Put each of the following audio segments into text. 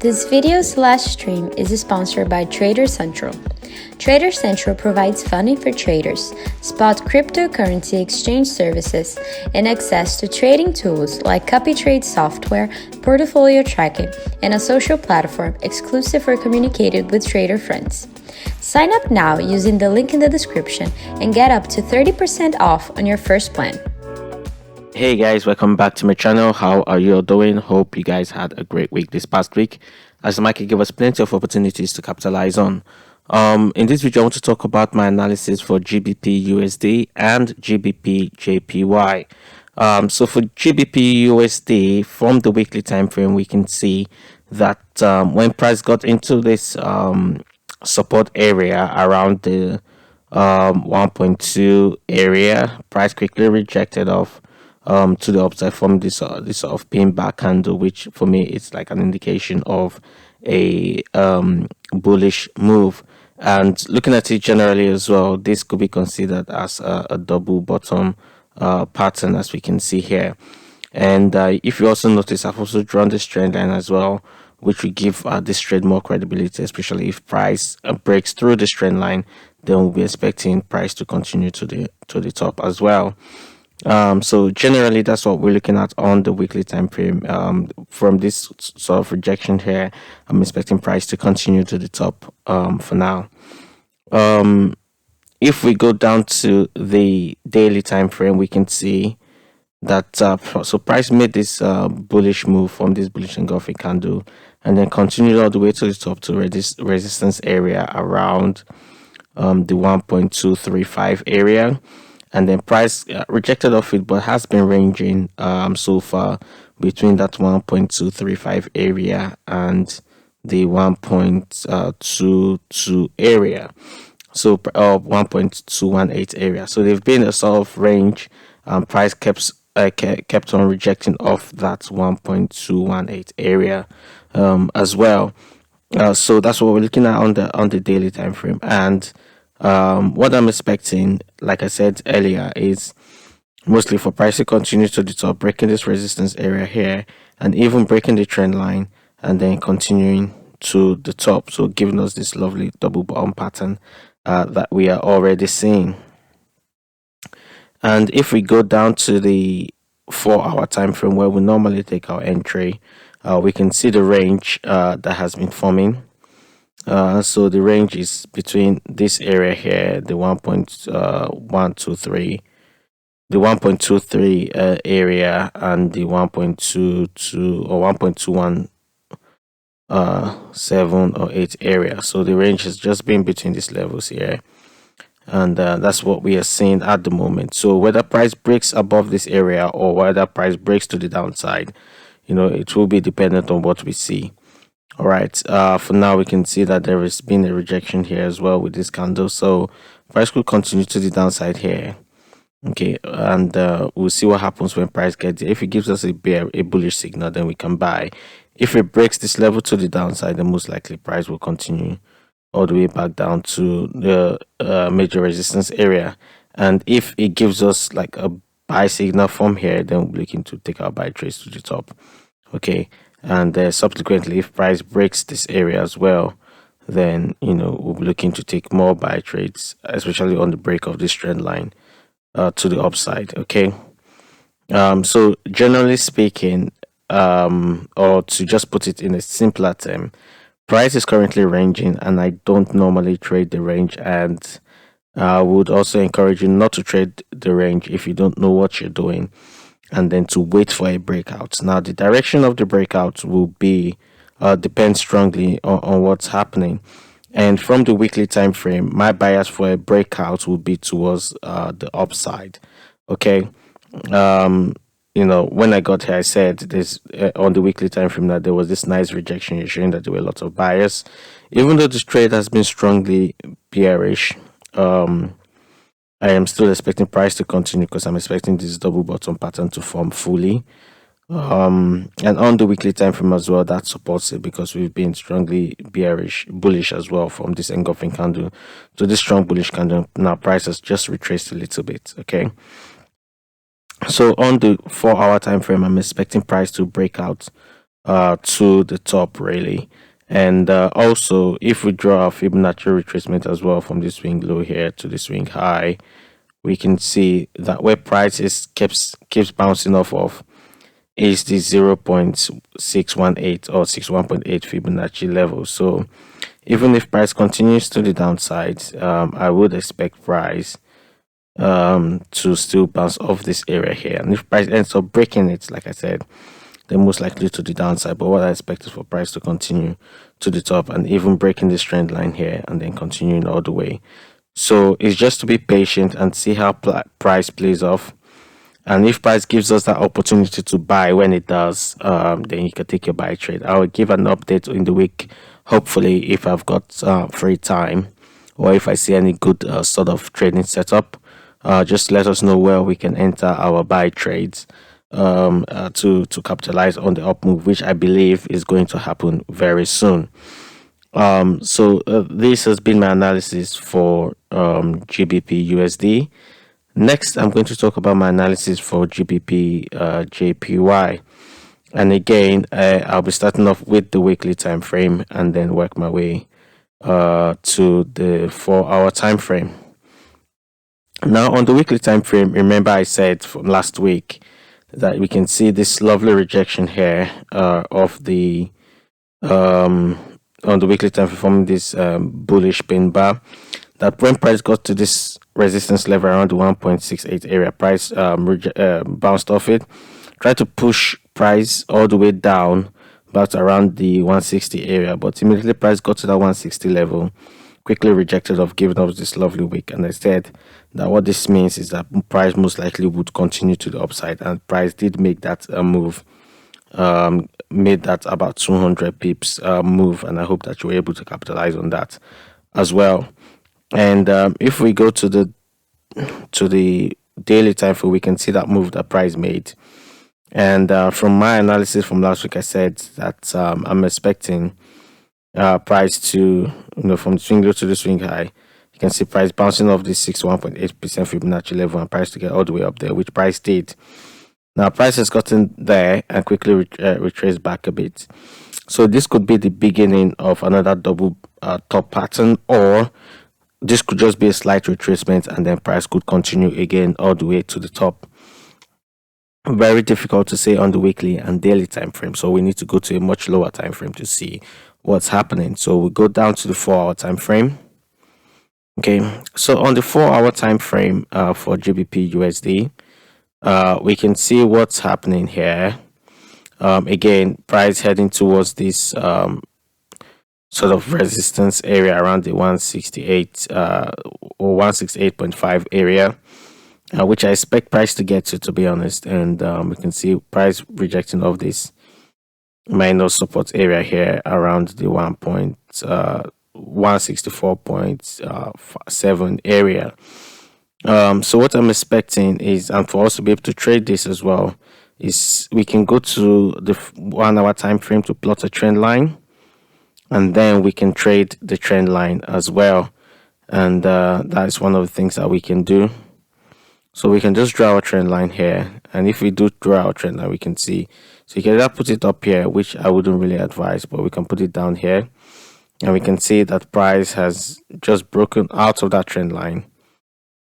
This video/stream is sponsored by Trader Central. Trader Central provides funding for traders, spot cryptocurrency exchange services, and access to trading tools like copy trade software, portfolio tracking, and a social platform exclusive for communicating with trader friends. Sign up now using the link in the description and get up to 30% off on your first plan. Hey guys, welcome back to my channel. How are you all doing? Hope you guys had a great week this past week, as the market gave us plenty of opportunities to capitalize on. In this video I want to talk about my analysis for GBPUSD and GBPJPY. So for GBPUSD, from the weekly time frame, we can see that when price got into this support area around the 1.2 area, price quickly rejected off to the upside from this sort of pin back candle, which for me is like an indication of a bullish move. And looking at it generally as well, this could be considered as a double bottom pattern, as we can see here. And if you also notice, I've also drawn this trend line as well, which will give this trade more credibility, especially if price breaks through this trend line. Then we'll be expecting price to continue to the top as well. So generally that's what we're looking at on the weekly time frame. From this sort of rejection here, I'm expecting price to continue to the top for now. If we go down to the daily time frame, we can see that so price made this bullish move from this bullish engulfing candle and then continued all the way to the top to resistance area around the 1.235 area. And then price rejected off it, but has been ranging so far between that 1.235 area and the 1.22 area, so 1.218 area. So they've been a sort of range. Price kept on rejecting off that 1.218 area as well. So that's what we're looking at on the daily time frame. And what I'm expecting, like I said earlier, is mostly for price to continue to the top, breaking this resistance area here and even breaking the trend line and then continuing to the top, so giving us this lovely double bottom pattern that we are already seeing. And if we go down to the 4-hour time frame where we normally take our entry, we can see the range that has been forming. So the range is between this area here, the 1.123, the 1.23 area, and the 1.22 or 1.217 or 8 area. So the range has just been between these levels here, and that's what we are seeing at the moment. So whether price breaks above this area or whether price breaks to the downside, it will be dependent on what we see. All right, for now we can see that there has been a rejection here as well with this candle, so price could continue to the downside here. Okay, and we'll see what happens when price gets there. If it gives us a bullish signal, then we can buy. If it breaks this level to the downside, then most likely price will continue all the way back down to the major resistance area. And if it gives us like a buy signal from here, then we'll be looking to take our buy trades to the top. Okay, and subsequently, if price breaks this area as well, then we'll be looking to take more buy trades, especially on the break of this trend line to the upside. Okay, so generally speaking, or to just put it in a simpler term, price is currently ranging, and I don't normally trade the range, and I would also encourage you not to trade the range if you don't know what you're doing, and then to wait for a breakout. Now the direction of the breakout will be depend strongly on what's happening. And from the weekly time frame, my bias for a breakout will be towards the upside. Okay, when I got here, I said this on the weekly time frame that there was this nice rejection showing that there were a lot of buyers. Even though this trade has been strongly bearish, I am still expecting price to continue because I'm expecting this double bottom pattern to form fully. And on the weekly time frame as well, that supports it because we've been strongly bullish as well, from this engulfing candle to this strong bullish candle. Now price has just retraced a little bit. Okay, so on the 4-hour time frame, I'm expecting price to break out to the top really. And also, if we draw a Fibonacci retracement as well from the swing low here to the swing high, we can see that where price is keeps bouncing off of is the 0.618 or 61.8 Fibonacci level. So even if price continues to the downside, I would expect price to still bounce off this area here. And if price ends up breaking it, like I said, then most likely to the downside. But what I expect is for price to continue to the top and even breaking this trend line here and then continuing all the way. So it's just to be patient and see how price plays off. And if price gives us that opportunity to buy when it does, then you can take your buy trade. I will give an update in the week, hopefully, if I've got free time or if I see any good sort of trading setup. Just let us know where we can enter our buy trades to capitalize on the up move, which I believe is going to happen very soon. So this has been my analysis for GBPUSD. Next, I'm going to talk about my analysis for GBPJPY. And again, I'll be starting off with the weekly time frame and then work my way to the 4-hour time frame. Now, on the weekly time frame, remember I said from last week that we can see this lovely rejection here of the on the weekly time frame forming this bullish pin bar. That when price got to this resistance level around the 1.68 area, price bounced off it, tried to push price all the way down about around the 160 area, but immediately price got to that 160 level, quickly rejected of giving up this lovely wick. And I said that what this means is that price most likely would continue to the upside, and price did make that move, made that about 200 pips move, and I hope that you were able to capitalize on that as well. And if we go to the daily time frame, we can see that move that price made. And from my analysis from last week, I said that I'm expecting price to, from the swing low to the swing high, you can see price bouncing off this 61.8% Fibonacci level and price to get all the way up there, which price did. Now price has gotten there and quickly retraced back a bit. So this could be the beginning of another double top pattern, or this could just be a slight retracement and then price could continue again all the way to the top. Very difficult to say on the weekly and daily time frame, so we need to go to a much lower time frame to see what's happening. So we go down to the 4-hour time frame. Okay, so on the 4-hour time frame for GBPUSD, we can see what's happening here. Again, price heading towards this sort of resistance area around the 168 or 168.5 area, which I expect price to get to be honest. And we can see price rejecting of this minor support area here around the 164.7 area. So what I'm expecting is, and for us to be able to trade this as well, is we can go to the 1-hour time frame to plot a trend line, and then we can trade the trend line as well. And that is one of the things that we can do. So we can just draw a trend line here, and if we do draw our trend line, we can see, so you can either put it up here, which I wouldn't really advise, but we can put it down here, and we can see that price has just broken out of that trend line,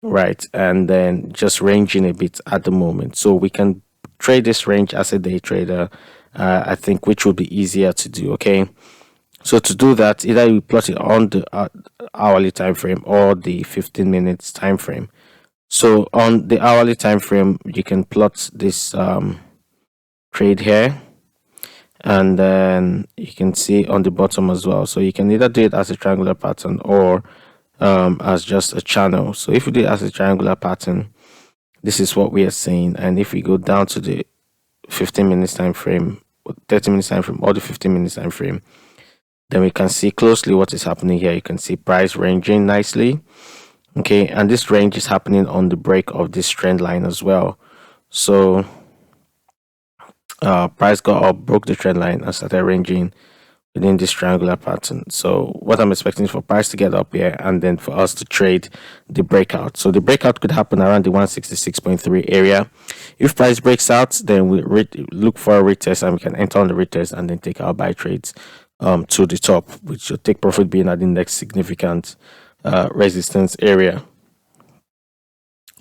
right, and then just ranging a bit at the moment. So we can trade this range as a day trader, I think, which would be easier to do. Okay, so to do that, either you plot it on the hourly time frame or the 15 minutes time frame. So on the hourly time frame, you can plot this trade here, and then you can see on the bottom as well. So you can either do it as a triangular pattern or as just a channel. So if we do it as a triangular pattern, this is what we are seeing. And if we go down to the 15 minutes time frame, 30 minutes time frame, or the 15 minutes time frame, then we can see closely what is happening here. You can see price ranging nicely. Okay, and this range is happening on the break of this trend line as well. So price got up, broke the trend line, and started ranging within this triangular pattern. So what I'm expecting is for price to get up here and then for us to trade the breakout. So the breakout could happen around the 166.3 area. If price breaks out, then we look for a retest and we can enter on the retest and then take our buy trades to the top, which will take profit being at the next significant resistance area,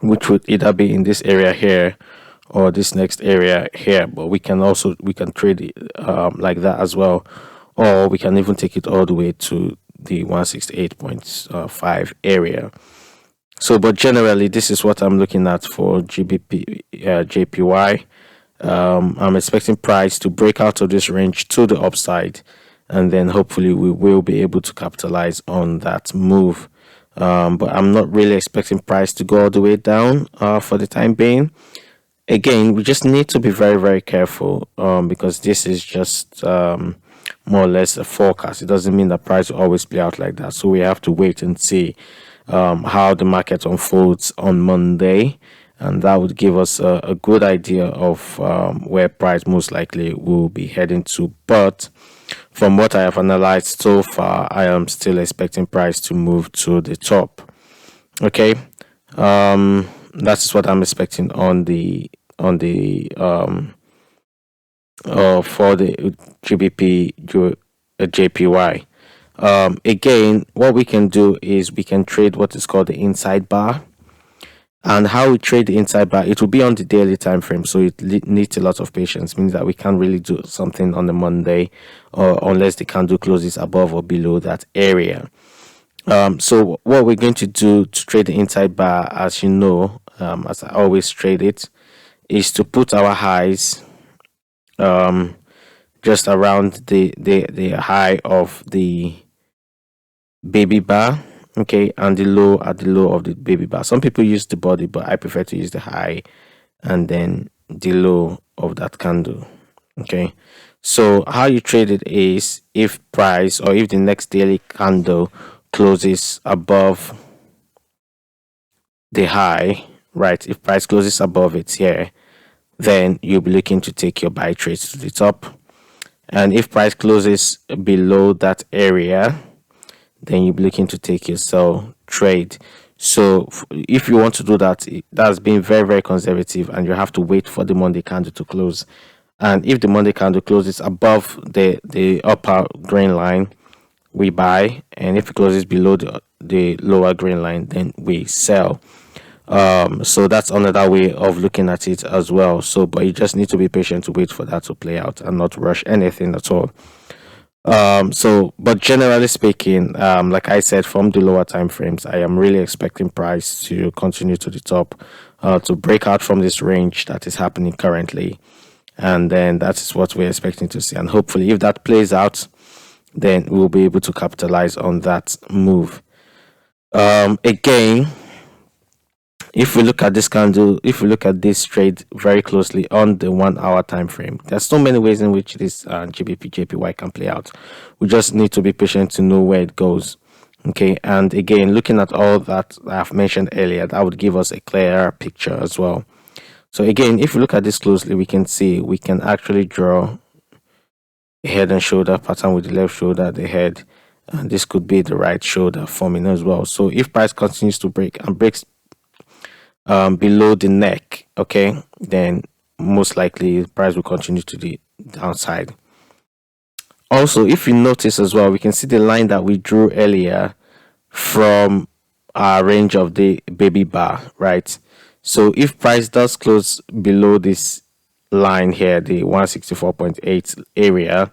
which would either be in this area here or this next area here. But we can trade it like that as well, or we can even take it all the way to the 168.5 area. So but generally this is what I'm looking at for GBP JPY. I'm expecting price to break out of this range to the upside, and then hopefully we will be able to capitalize on that move. But I'm not really expecting price to go all the way down for the time being. Again, we just need to be very, very careful because this is just more or less a forecast. It doesn't mean that price will always play out like that. So we have to wait and see how the market unfolds on Monday, and that would give us a good idea of where price most likely will be heading to. But from what I have analyzed so far, I am still expecting price to move to the top. Okay, that's what I'm expecting on the for the GBP JPY. Again, what we can do is we can trade what is called the inside bar. And how we trade the inside bar, it will be on the daily time frame, so it needs a lot of patience. Means that we can't really do something on the Monday, or unless the candle closes above or below that area. So what we're going to do to trade the inside bar, as you know, as I always trade it, is to put our highs just around the high of the baby bar, okay, and the low at the low of the baby bar. Some people use the body, but I prefer to use the high and then the low of that candle. Okay, so how you trade it is if price, or if the next daily candle closes above the high, right? If price closes above it here, then you'll be looking to take your buy trades to the top. And if price closes below that area, then you'll be looking to take your sell trade. So if you want to do that, that's being very, very conservative, and you have to wait for the Monday candle to close. And if the Monday candle closes above the upper green line, we buy, and if it closes below the lower green line, then we sell. So that's another way of looking at it as well. So but you just need to be patient to wait for that to play out and not rush anything at all. So but generally speaking, like I said, from the lower time frames, I am really expecting price to continue to the top, to break out from this range that is happening currently, and then that is what we're expecting to see. And hopefully if that plays out, then we'll be able to capitalize on that move. Again, if we look at this candle, if we look at this trade very closely on the 1 hour time frame, there's so many ways in which this GBP/JPY can play out. We just need to be patient to know where it goes. Okay, and again, looking at all that I've mentioned earlier, that would give us a clearer picture as well. So again, if we look at this closely, we can see we can actually draw a head and shoulder pattern with the left shoulder, the head, and this could be the right shoulder forming as well. So if price continues to break and breaks below the neck, okay, then most likely the price will continue to the downside. Also, if you notice as well, we can see the line that we drew earlier from our range of the baby bar, right? So if price does close below this line here, the 164.8 area,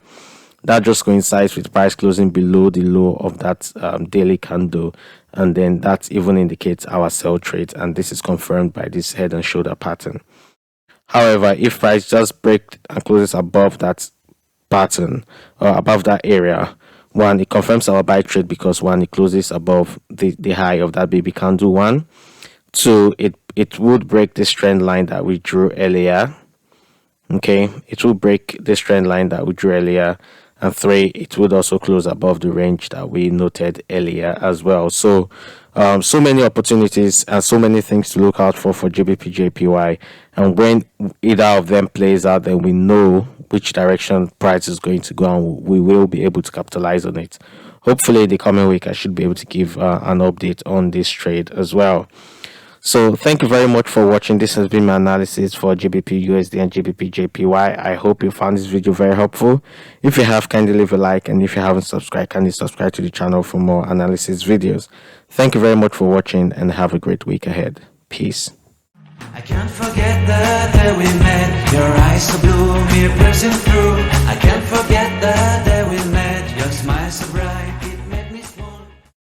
that just coincides with price closing below the low of that daily candle, and then that even indicates our sell trade, and this is confirmed by this head and shoulder pattern. However, if price just breaks and closes above that pattern, or above that area, one, it confirms our buy trade because one, it closes above the high of that baby candle. One, two, it would break this trend line that we drew earlier. Okay, it will break this trend line that we drew earlier, and 3, it would also close above the range that we noted earlier as well. So so many opportunities and so many things to look out for GBPJPY, and when either of them plays out, then we know which direction price is going to go, and we will be able to capitalize on it. Hopefully the coming week I should be able to give an update on this trade as well. So thank you very much for watching. This has been my analysis for GBPUSD and GBPJPY. I hope you found this video very helpful. If you have, kindly leave a like, and if you haven't subscribed, kindly subscribe to the channel for more analysis videos. Thank you very much for watching, and have a great week ahead. Peace. I can't forget the day we met. Your eyes